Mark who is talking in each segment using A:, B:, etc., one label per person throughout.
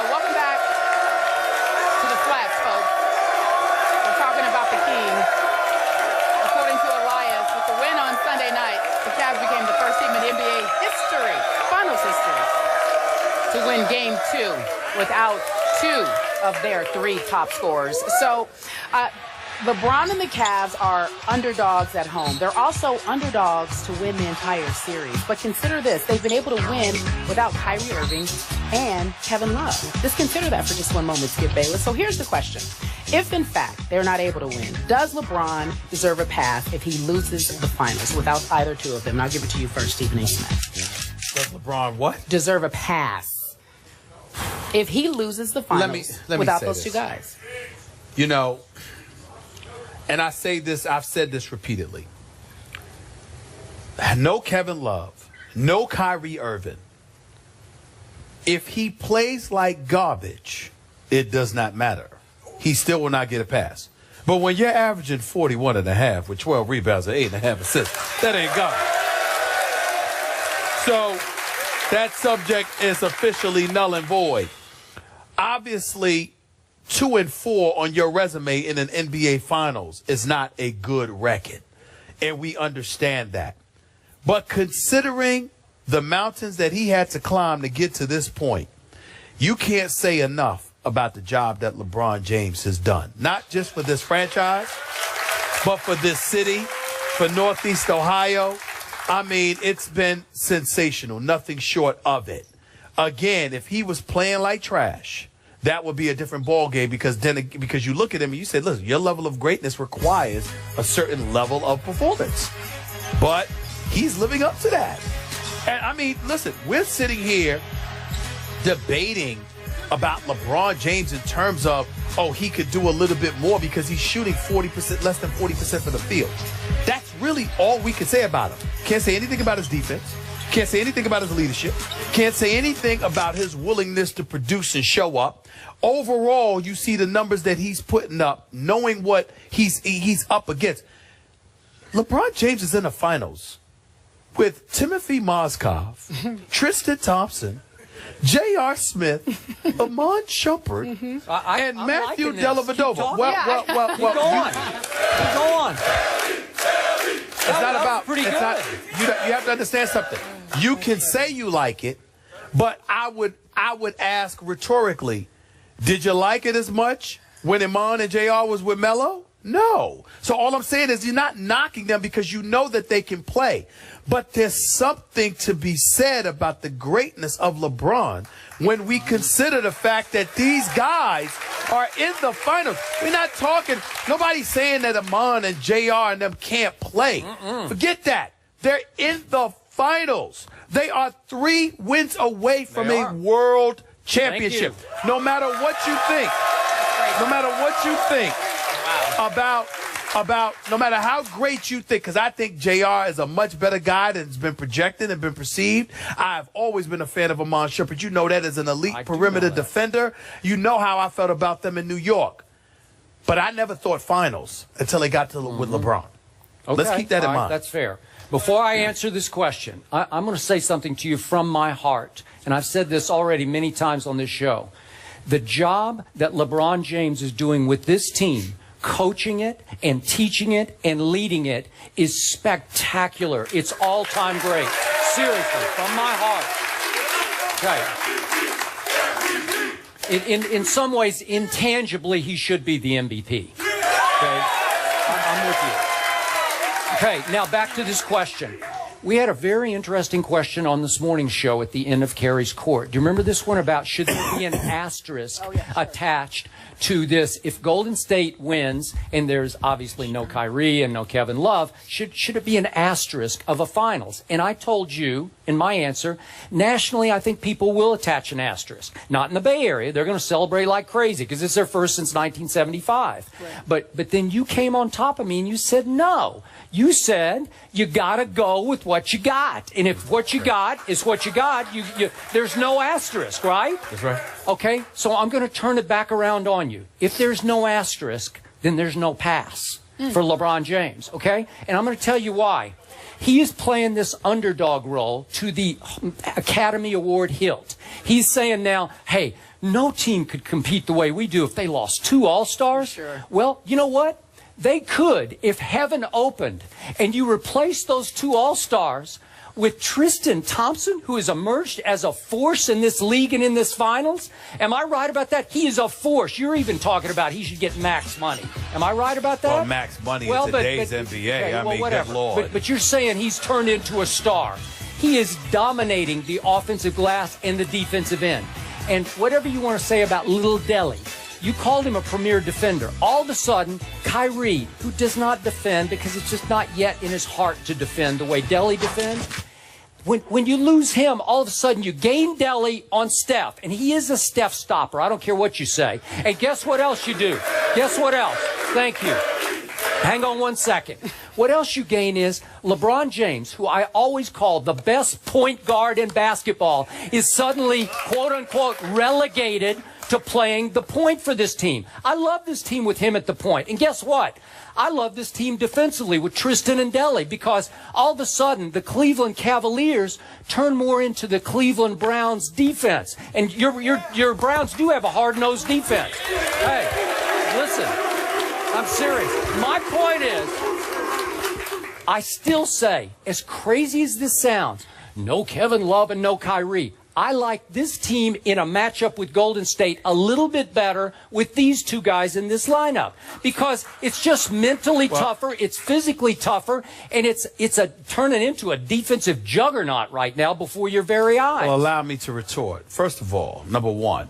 A: welcome back to the Flats, folks. We're talking about the King. According to Elias, with the win on Sunday night, the Cavs became the first team in NBA history, finals history, to win Game 2 without 2 of their 3 top scorers. So, LeBron and the Cavs are underdogs at home. They're also underdogs to win the entire series. But consider this. They've been able to win without Kyrie Irving and Kevin Love. Just consider that for just one moment, Skip Bayless. So here's the question. If, in fact, they're not able to win, does LeBron deserve a pass if he loses the finals without either 2 of them? And I'll give it to you first, Stephen A. Smith.
B: Does LeBron what?
A: Deserve a pass if he loses the finals without those 2 guys.
B: You know, and I say this, I've said this repeatedly. No Kevin Love, no Kyrie Irving. If he plays like garbage, it does not matter. He still will not get a pass. But when you're averaging 41.5 with 12 rebounds and 8.5 assists, that ain't garbage. So that subject is officially null and void. Obviously, 2-4 on your resume in an NBA Finals is not a good record, and we understand that. But considering the mountains that he had to climb to get to this point, you can't say enough about the job that LeBron James has done, not just for this franchise, but for this city, for Northeast Ohio. I mean, it's been sensational, nothing short of it. Again, if he was playing like trash, that would be a different ball game because you look at him and you say, listen, your level of greatness requires a certain level of performance. But he's living up to that. And I mean, listen, we're sitting here debating about LeBron James in terms of, oh, he could do a little bit more because he's shooting 40%, less than 40% from the field. That's really all we can say about him. Can't say anything about his defense. Can't say anything about his leadership. Can't say anything about his willingness to produce and show up. Overall, you see the numbers that he's putting up, knowing what he's up against. LeBron James is in the finals with Timothy Mozgov, Tristan Thompson, J.R. Smith, Amon Shumpert, and Matthew Dellavedova. Well,
C: go on. Go on.
B: It's not about
C: pretty good.
B: You have to understand something. You can say you like it, but I would ask rhetorically, did you like it as much when Iman and JR was with Melo? No. So all I'm saying is you're not knocking them because you know that they can play. But there's something to be said about the greatness of LeBron when we consider the fact that these guys are in the finals. We're not talking, nobody's saying that Iman and JR and them can't play. Forget that. They're in the finals. They are 3 wins away from a world championship. No matter what you think, about no matter how great you think, because I think JR is a much better guy than has been projected and been perceived. I've always been a fan of Amon Shumpert. You know that as an elite perimeter defender. You know how I felt about them in New York. But I never thought finals until they got to with LeBron.
C: Okay.
B: Let's keep that in mind.
C: That's fair. Before I answer this question, I'm going to say something to you from my heart. And I've said this already many times on this show. The job that LeBron James is doing with this team, coaching it and teaching it and leading it, is spectacular. It's all-time great. Seriously, from my heart. Okay. In some ways, intangibly, he should be the MVP. Okay? I'm with you. Okay, now back to this question. We had a very interesting question on this morning's show at the end of Carrie's Court. Do you remember this one about should there be an asterisk attached to this? If Golden State wins, and there's obviously no Kyrie and no Kevin Love, should it be an asterisk of a finals? And I told you in my answer, nationally, I think people will attach an asterisk. Not in the Bay Area. They're going to celebrate like crazy because it's their first since 1975. Right. But then you came on top of me and you said no. You said you got to go with what you got. And if what you got is what you got, there's no asterisk, right?
B: That's right.
C: Okay, so I'm going to turn it back around on you. If there's no asterisk, then there's no pass for LeBron James, okay? And I'm going to tell you why. He is playing this underdog role to the Academy Award hilt. He's saying now, hey, no team could compete the way we do if they lost 2 All-Stars.
A: Sure.
C: Well, you know what? They could if heaven opened and you replace those 2 All-Stars with Tristan Thompson, who has emerged as a force in this league and in this finals. Am I right about that? He is a force. You're even talking about he should get max money. Am I right about that?
B: Well, max money in today's NBA.
C: Okay,
B: I mean,
C: whatever.
B: good Lord.
C: But you're saying he's turned into a star. He is dominating the offensive glass and the defensive end. And whatever you want to say about Little Delhi, you called him a premier defender. All of a sudden, Kyrie, who does not defend because it's just not yet in his heart to defend the way Delhi defends, when you lose him, all of a sudden you gain Delhi on Steph. And he is a Steph stopper. I don't care what you say. And guess what else you do? Guess what else? Thank you. Hang on 1 second. What else you gain is LeBron James, who I always called the best point guard in basketball, is suddenly, quote-unquote, relegated to playing the point for this team. I love this team with him at the point. And guess what? I love this team defensively with Tristan and Delhi because all of a sudden the Cleveland Cavaliers turn more into the Cleveland Browns defense. And your Browns do have a hard-nosed defense. Hey, listen, I'm serious. My point is, I still say, as crazy as this sounds, no Kevin Love and no Kyrie. I like this team in a matchup with Golden State a little bit better with these 2 guys in this lineup because it's just mentally tougher, it's physically tougher, and it's turning into a defensive juggernaut right now before your very eyes.
B: Well, allow me to retort. First of all, number one,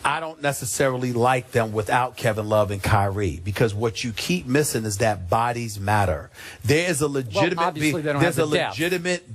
B: I don't necessarily like them without Kevin Love and Kyrie because what you keep missing is that bodies matter. There is a legitimate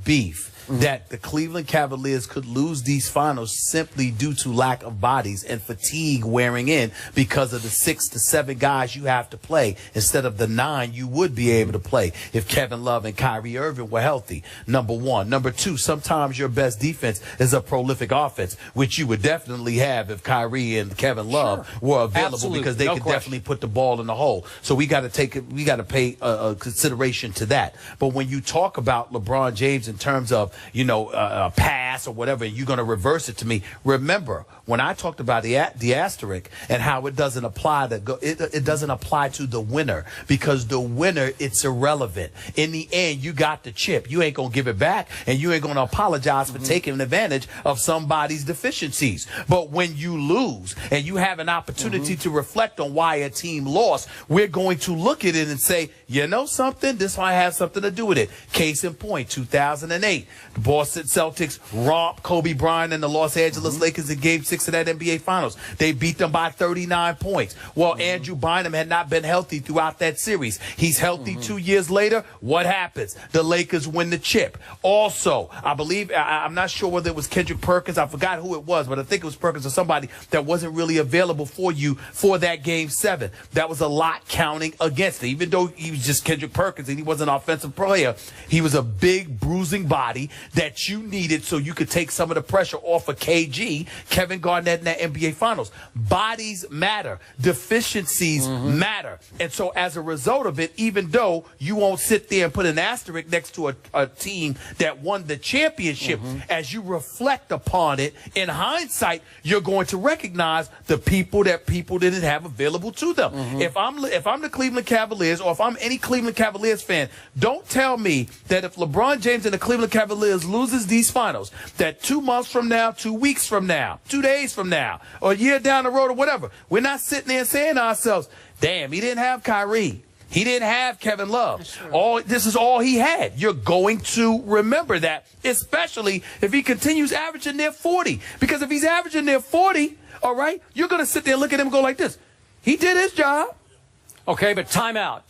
B: beef. That the Cleveland Cavaliers could lose these finals simply due to lack of bodies and fatigue wearing in because of the 6 to 7 guys you have to play instead of the 9 you would be able to play if Kevin Love and Kyrie Irving were healthy. Number one. Number two, sometimes your best defense is a prolific offense, which you would definitely have if Kyrie and Kevin Love were available because they could definitely put the ball in the hole. So we got to pay consideration to that. But when you talk about LeBron James in terms of a pass or whatever, you're going to reverse it to me. Remember, when I talked about the asterisk and how it doesn't apply it doesn't apply to the winner because the winner, it's irrelevant. In the end, you got the chip. You ain't going to give it back and you ain't going to apologize for taking advantage of somebody's deficiencies. But when you lose and you have an opportunity to reflect on why a team lost, we're going to look at it and say, you know something? This might have something to do with it. Case in point, 2008. The Boston Celtics romped Kobe Bryant and the Los Angeles Lakers in Game 6 of that NBA Finals. They beat them by 39 points. Well, Andrew Bynum had not been healthy throughout that series. He's healthy 2 years later. What happens? The Lakers win the chip. Also, I believe, I'm not sure whether it was Kendrick Perkins. I forgot who it was, but I think it was Perkins or somebody that wasn't really available for you for that Game 7. That was a lot counting against it. Even though he was just Kendrick Perkins and he was an offensive player, he was a big bruising body that you needed so you could take some of the pressure off of KG, Kevin Garnett, in that NBA Finals. Bodies matter. Deficiencies matter. And so as a result of it, even though you won't sit there and put an asterisk next to a team that won the championship, as you reflect upon it, in hindsight, you're going to recognize the people that people didn't have available to them. If I'm the Cleveland Cavaliers or if I'm any Cleveland Cavaliers fan, don't tell me that if LeBron James and the Cleveland Cavaliers loses these finals, that 2 months from now, 2 weeks from now, 2 days from now, or a year down the road or whatever, we're not sitting there saying to ourselves, damn, he didn't have Kyrie. He didn't have Kevin Love. This is all he had. You're going to remember that, especially if he continues averaging near 40. Because if he's averaging near 40, all right, you're going to sit there and look at him and go like this. He did his job.
C: Okay, but time out.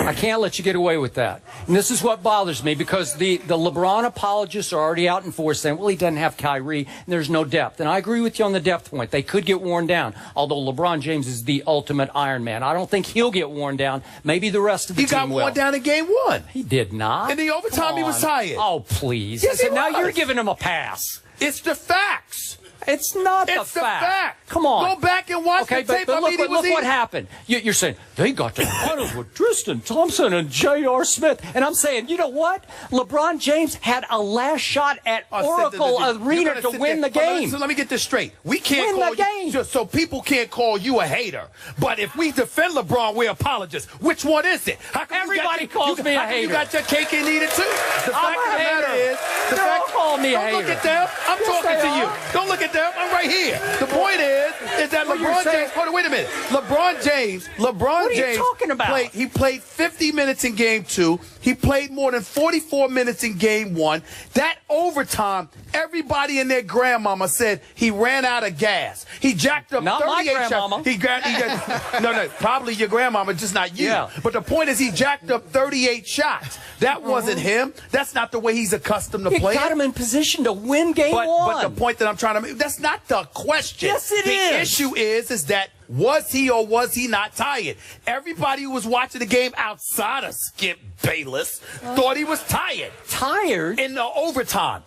C: I can't let you get away with that. And this is what bothers me because the LeBron apologists are already out in force saying, well, he doesn't have Kyrie and there's no depth. And I agree with you on the depth point. They could get worn down, although LeBron James is the ultimate Iron Man. I don't think he'll get worn down. Maybe the rest of the team will.
B: He got worn down in Game 1.
C: He did not.
B: In the overtime, he was tired.
C: Oh, please.
B: Yes,
C: now you're giving him a pass.
B: It's the facts.
C: It's not
B: it's
C: the fact.
B: fact.
C: Come on.
B: Go back and watch the tape.
C: But look what happened. You're saying they got the finals with Tristan Thompson and J.R. Smith. And I'm saying, you know what? LeBron James had a last shot at Oracle Arena to win the game.
B: So let me get this straight. We can't
C: Win
B: call
C: the game.
B: you, so people can't call you a hater. But if we defend LeBron, we're apologists. Which one is it? How come
C: Everybody calls me a hater.
B: You got your cake and eat it too. The fact of the matter is,
C: They all call me a hater.
B: don't look at them. I'm talking to you. Don't look at them. I'm right here. The point is that LeBron James. Hold on, wait a minute. LeBron James.
C: What are you talking about?
B: He played 50 minutes in game 2. He played more than 44 minutes in game 1. That overtime, everybody and their grandmama said he ran out of gas. He jacked up
C: Not
B: 38
C: my grandmama.
B: shots. No, probably your grandmama, just not you.
C: Yeah.
B: But the point is he jacked up 38 shots. That wasn't him. That's not the way he's accustomed to
C: You
B: play.
C: got him in position to win game 1.
B: But the point that I'm trying to make, that's not the question.
C: Yes, it
B: the
C: is.
B: The issue is that was he or was he not tired? Everybody who was watching the game outside of Skip Bayless thought he was tired.
C: Tired?
B: In the overtime.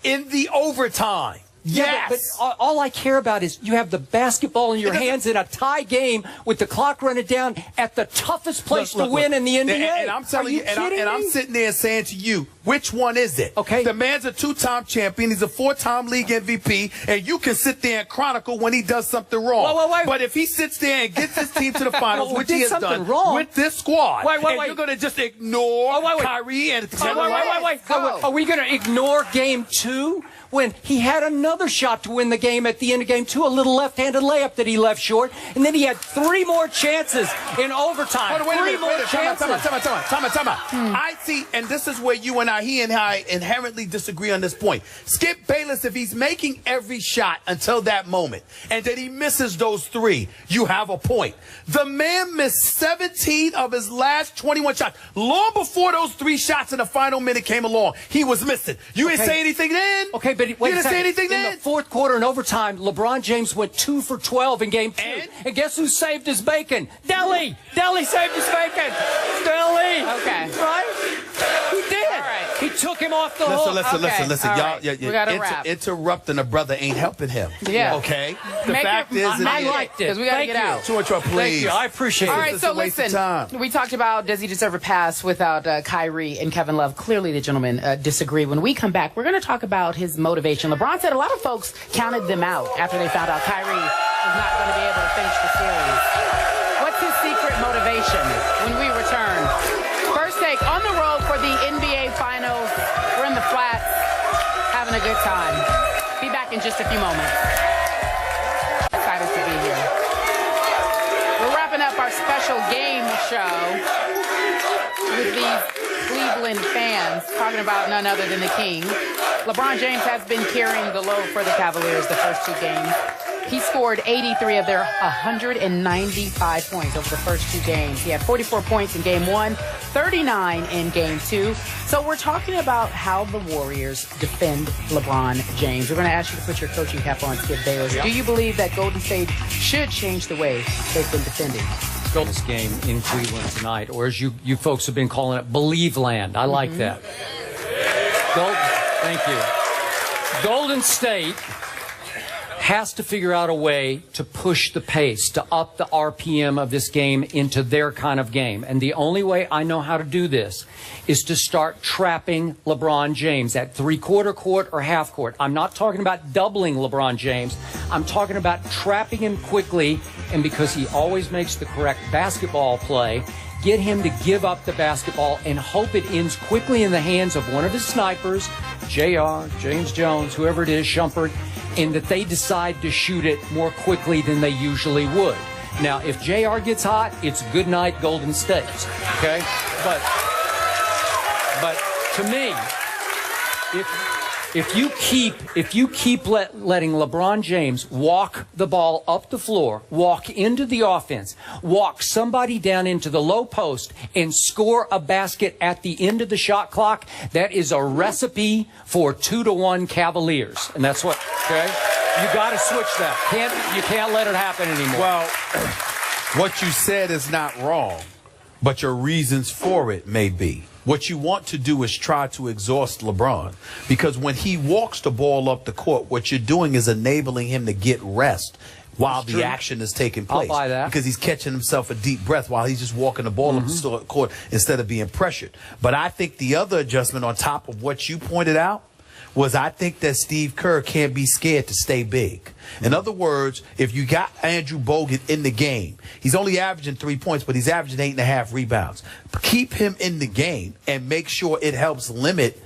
C: Yeah,
B: Yes.
C: but all I care about is you have the basketball in your hands in a tie game with the clock running down at the toughest place to win in the NBA.
B: And I'm telling you, and I'm sitting there saying to you, which one is it?
C: Okay.
B: The man's a 2-time champion. He's a 4-time league MVP. And you can sit there and chronicle when he does something wrong.
C: Wait.
B: But if he sits there and gets his team to the finals,
C: Well,
B: which he has done
C: wrong.
B: with this squad,
C: Wait.
B: you're going to just ignore Kyrie and
C: Wait. Are we going to ignore game 2? When he had another shot to win the game at the end of game 2, a little left-handed layup that he left short, and then he had 3 more chances in overtime.
B: Hold on, wait a minute.
C: chances.
B: Time out. I see, and this is where he and I inherently disagree on this point. Skip Bayless, if he's making every shot until that moment, and then he misses those 3, you have a point. The man missed 17 of his last 21 shots. Long before those 3 shots in the final minute came along, he was missing. You didn't say anything then.
C: Okay, but wait
B: you didn't say anything then.
C: In the fourth quarter and overtime, LeBron James went 2 for 12 in game 2. And guess who saved his bacon? Deli saved his bacon. Deli.
A: Okay.
C: Right? He did.
A: All right.
C: He took him off the hook.
B: Listen.
A: All
B: Y'all,
A: right. We gotta wrap.
B: interrupting a brother ain't helping him.
A: Yeah.
B: Okay. The
A: Make
B: fact
A: it-
B: is,
C: I liked it.
A: Because we got to get out.
B: please.
C: Thank you. I appreciate
A: All
C: it.
A: right,
B: It's
A: so
B: a waste of
A: listen,
B: time.
A: we talked about does he deserve a pass without Kyrie and Kevin Love. Clearly, the gentlemen disagree. When we come back, we're going to talk about his motivation. LeBron said a lot of folks counted them out after they found out Kyrie was not going to be able to finish the series. What's his secret motivation when we return? First take on the road for the NBA Finals. We're in the flats, having a good time. Be back in just a few moments. Excited to be here. We're wrapping up our special game show with these Cleveland fans talking about none other than the King. LeBron James has been carrying the load for the Cavaliers the first 2 games. He scored 83 of their 195 points over the first 2 games. He had 44 points in game 1, 39 in game 2. So we're talking about how the Warriors defend LeBron James. We're going to ask you to put your coaching cap on, Skip Bayless. Do you believe that Golden State should change the way they've been defending?
C: This game in Cleveland tonight, or as you folks have been calling it, Believe Land. I like that. Thank you. Golden State has to figure out a way to push the pace, to up the RPM of this game into their kind of game. And the only way I know how to do this is to start trapping LeBron James at 3/4 court or half court. I'm not talking about doubling LeBron James. I'm talking about trapping him quickly, and because he always makes the correct basketball play, get him to give up the basketball and hope it ends quickly in the hands of one of his snipers, JR, James Jones, whoever it is, Shumpert, and that they decide to shoot it more quickly than they usually would. Now, if JR gets hot, it's good night Golden State, okay? But to me, if you keep letting LeBron James walk the ball up the floor, walk into the offense, walk somebody down into the low post, and score a basket at the end of the shot clock, that is a recipe for 2-1 Cavaliers. And that's what, okay? You got to switch that. You can't let it happen anymore.
B: Well, what you said is not wrong, but your reasons for it may be. What you want to do is try to exhaust LeBron, because when he walks the ball up the court, what you're doing is enabling him to get rest while the action is taking place.
C: I'll buy that.
B: Because he's catching himself a deep breath while he's just walking the ball up the court instead of being pressured. But I think the other adjustment on top of what you pointed out was I think that Steve Kerr can't be scared to stay big. In other words, if you got Andrew Bogut in the game, he's only averaging 3 points, but he's averaging 8.5 rebounds. Keep him in the game and make sure it helps limit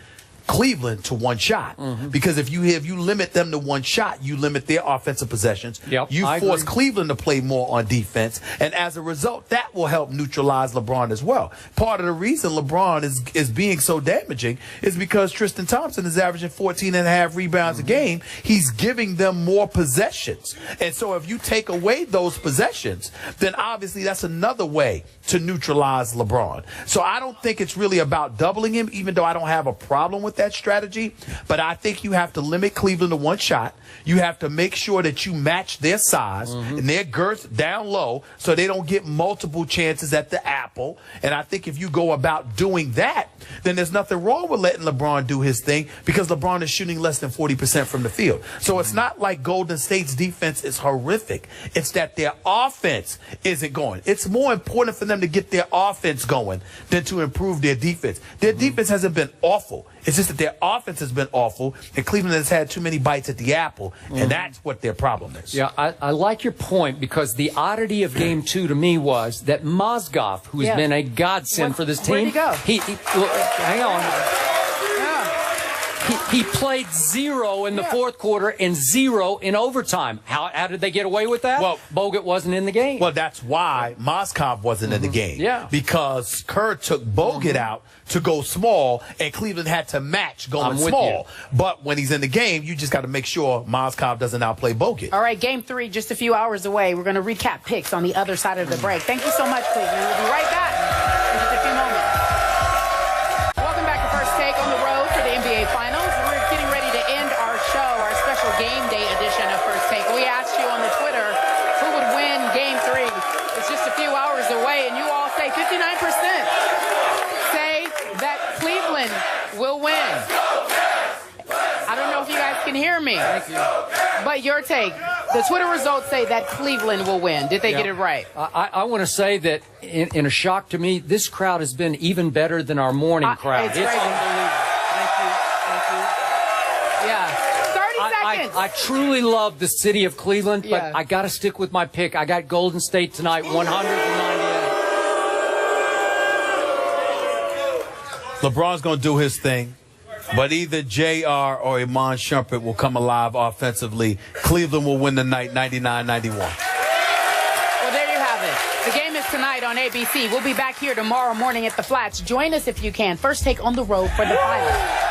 B: Cleveland to one shot. Because if you limit them to one shot, you limit their offensive possessions. You force Cleveland to play more on defense. And as a result, that will help neutralize LeBron as well. Part of the reason LeBron is being so damaging is because Tristan Thompson is averaging 14.5 rebounds a game. He's giving them more possessions. And so if you take away those possessions, then obviously that's another way to neutralize LeBron. So I don't think it's really about doubling him, even though I don't have a problem with that strategy. But I think you have to limit Cleveland to one shot. You have to make sure that you match their size and their girth down low so they don't get multiple chances at the apple. And I think if you go about doing that, then there's nothing wrong with letting LeBron do his thing because LeBron is shooting less than 40% from the field. So it's not like Golden State's defense is horrific. It's that their offense isn't going. It's more important for them to get their offense going than to improve their defense. Their defense hasn't been awful. It's just that their offense has been awful, and Cleveland has had too many bites at the apple, and that's what their problem is.
C: Yeah, I like your point because the oddity of Game 2 to me was that Mozgov, who has been a godsend for this team.
A: Where'd he go?
C: Hang on. He played 0 in the fourth quarter and 0 in overtime. How did they get away with that?
B: Well,
C: Bogut wasn't in the game.
B: Well, that's why Mozgov wasn't in the game.
C: Yeah.
B: Because Kerr took Bogut out to go small, and Cleveland had to match going small. But when he's in the game, you just got to make sure Mozgov doesn't outplay Bogut.
A: All right, Game 3, just a few hours away. We're going to recap picks on the other side of the break. Thank you so much, Cleveland. We'll be right back in just a few moments. Welcome back to First Take on the road for the NBA Finals. We're getting ready to end our show, our special game day edition of First Take. We asked you on the Twitter who would win Game 3. It's just a few hours away, and you all say 59% say that Cleveland will win. I don't know if you guys can hear me.
C: Thank you.
A: But your take, the Twitter results say that Cleveland will win. Did they get it right?
C: I want to say that in a shock to me, this crowd has been even better than our morning crowd.
A: It's
C: unbelievable.
A: Thank you. Yeah. 30 seconds.
C: I truly love the city of Cleveland, but
A: Yeah.
C: I got to stick with my pick. I got Golden State tonight, 198.
B: LeBron's going to do his thing, but either JR or Iman Shumpert will come alive offensively. Cleveland will win the night 99-91.
A: Well, there you have it. The game is tonight on ABC. We'll be back here tomorrow morning at the Flats. Join us if you can. First Take on the road for the finals.